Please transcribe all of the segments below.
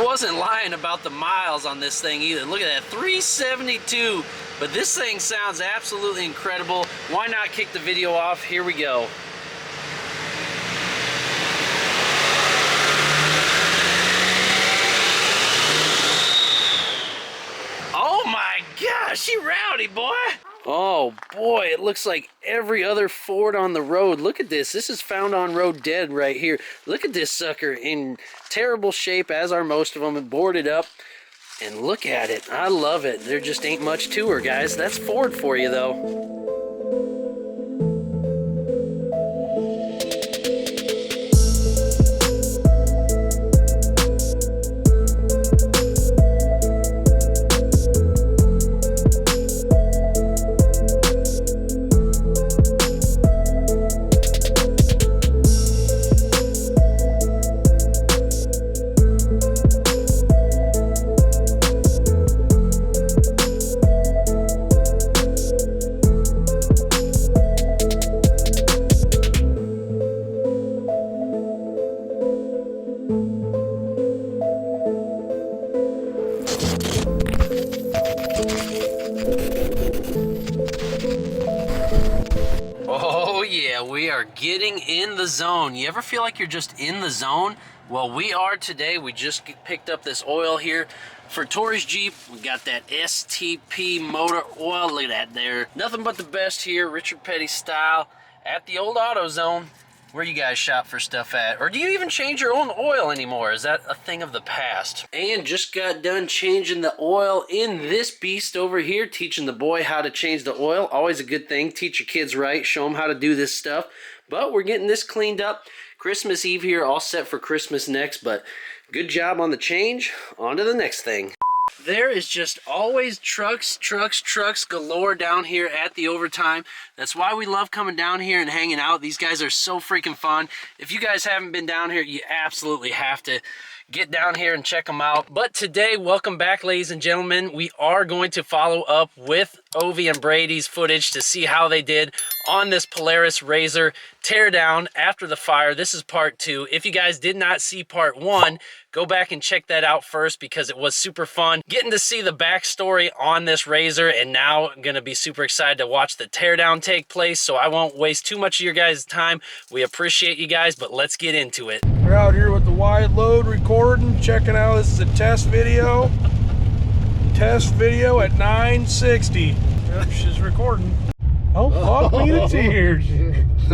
I wasn't lying about the miles on this thing either. Look at that, 372. But this thing sounds absolutely incredible. Why not kick the video off? Here we go. Oh my gosh, she rowdy, boy. Oh boy, it looks like every other Ford on the road. Look at this. This is found on road dead right here. Look at this sucker in terrible shape, as are most of them, and boarded up. And look at it. I love it. There just ain't much to her, guys. That's Ford for you, though. We are getting in the zone. You ever feel like you're just in the zone? Well, we are today. We just picked up this oil here for Tori's Jeep. We got that STP motor oil. Look at that there. Nothing but the best here, Richard Petty style, at the old AutoZone. Where you guys shop for stuff at? Or do you even change your own oil anymore? Is that a thing of the past? And just got done changing the oil in this beast over here, teaching the boy how to change the oil. Always a good thing. Teach your kids right. Show them how to do this stuff. But we're getting this cleaned up. Christmas Eve here, all set for Christmas next. But good job on the change. On to the next thing. There is just always trucks galore down here at the Overtime. That's why we love coming down here and hanging out. These guys are so freaking fun. If you guys haven't been down here, you absolutely have to get down here and check them out. But today, welcome back, ladies and gentlemen. We are going to follow up with Ovi and Brady's footage to see how they did on this Polaris RZR Teardown after the fire. This is part 2. If you guys did not see part 1, go back and check that out first because it was super fun. Getting to see the backstory on this RZR, and now I'm going to be super excited to watch the teardown take place, so I won't waste too much of your guys' time. We appreciate you guys, but let's get into it. We're out here with the wide load recording, checking out. This is a test video. Test video at 960. Yep, she's recording. Oh, fuck me to tears.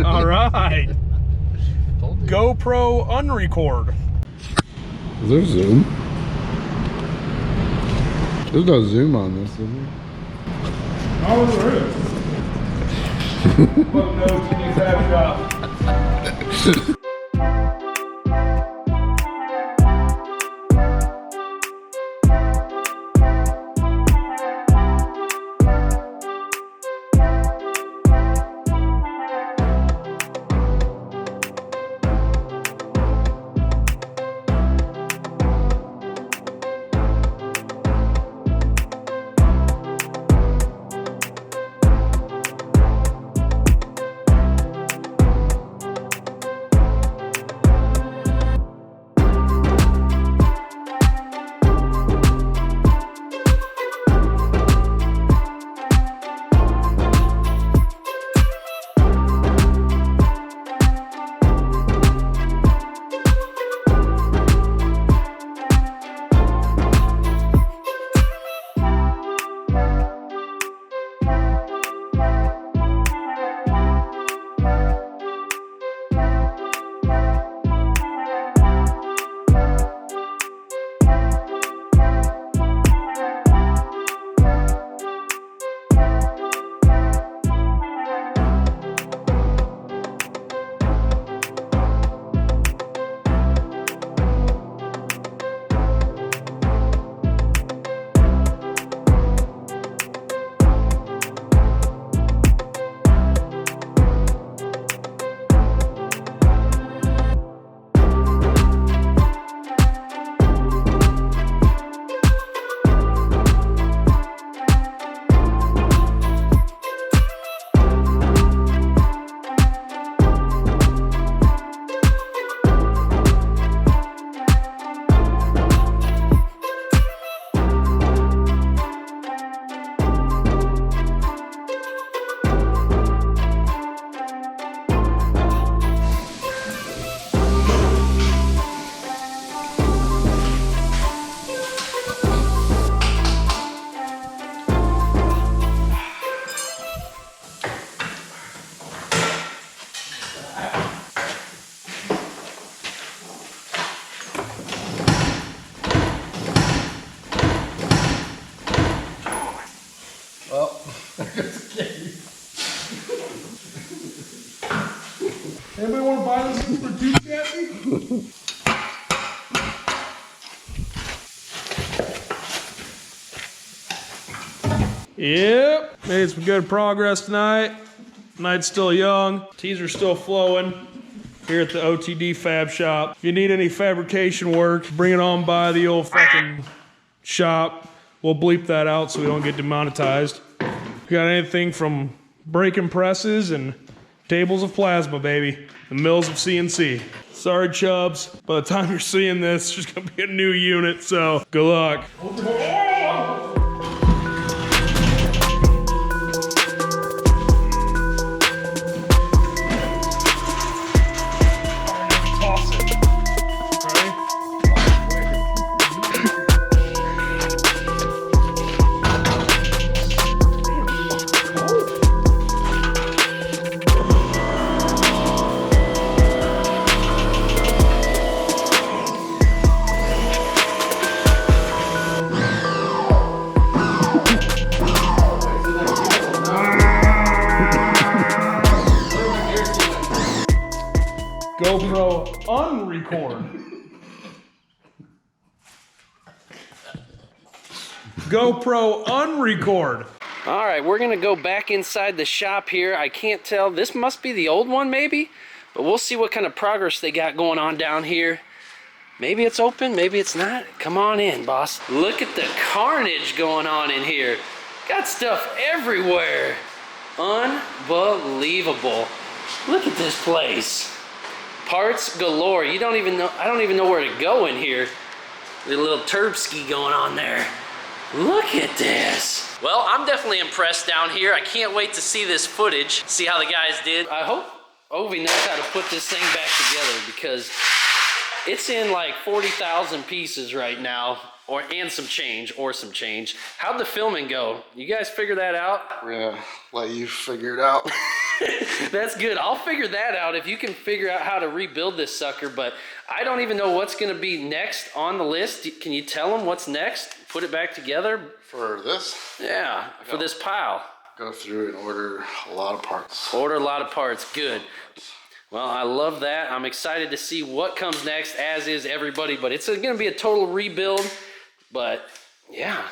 All right. GoPro unrecord. Is there zoom? There's no zoom on this, is there? Oh, there is. Look, no, TV Fab Shop. Yep, made some good progress tonight. Night's still young, teaser's still flowing here at the OTD Fab Shop. If you need any fabrication work, bring it on by the old fucking shop. We'll bleep that out so we don't get demonetized. We got anything from breaking presses and tables of plasma, baby. The mills of CNC. Sorry, Chubbs. By the time you're seeing this, there's gonna be a new unit, so good luck. GoPro unrecord. GoPro unrecord. All right, we're gonna go back inside the shop here. I can't tell, this must be the old one maybe, but we'll see what kind of progress they got going on down here. Maybe it's open, maybe it's not. Come on in, boss. Look at the carnage going on in here. Got stuff everywhere. Unbelievable. Look at this place. Parts galore. You don't even know, I don't even know where to go in here. There's a little turbski going on there. Look at this. Well, I'm definitely impressed down here. I can't wait to see this footage, see how the guys did. I hope Ovi knows how to put this thing back together because it's in like 40,000 pieces right now, and some change. How'd the filming go? You guys figure that out? Yeah, let you figure it out. That's good. I'll figure that out if you can figure out how to rebuild this sucker, but I don't even know what's going to be next on the list. Can you tell them what's next? Put it back together? For this? Yeah, for this pile. Go through and order a lot of parts. Order a lot of parts. Good. Well, I love that. I'm excited to see what comes next, as is everybody, but it's going to be a total rebuild. But yeah,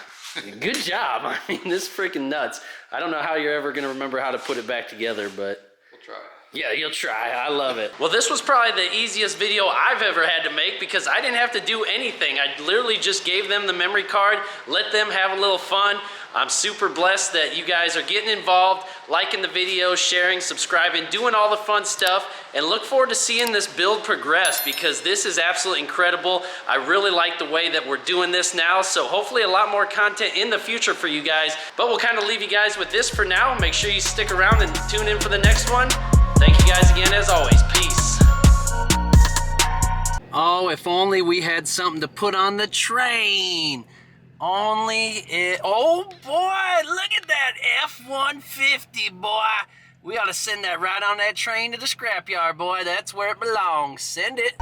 good job. I mean, this is freaking nuts. I don't know how you're ever going to remember how to put it back together, but We'll try. yeah, you'll try. I love it. Well, this was probably the easiest video I've ever had to make because I didn't have to do anything. I literally just gave them the memory card, let them have a little fun. I'm super blessed that you guys are getting involved, liking the videos, sharing, subscribing, doing all the fun stuff, and look forward to seeing this build progress because this is absolutely incredible. I really like the way that we're doing this now, so hopefully a lot more content in the future for you guys. But we'll kind of leave you guys with this for now. Make sure you stick around and tune in for the next one. Thank you guys again as always. Peace. Oh, if only we had something to put on the train. Only it. Oh boy, look at that F-150, boy. We ought to send that right on that train to the scrapyard, boy. That's where it belongs. Send it.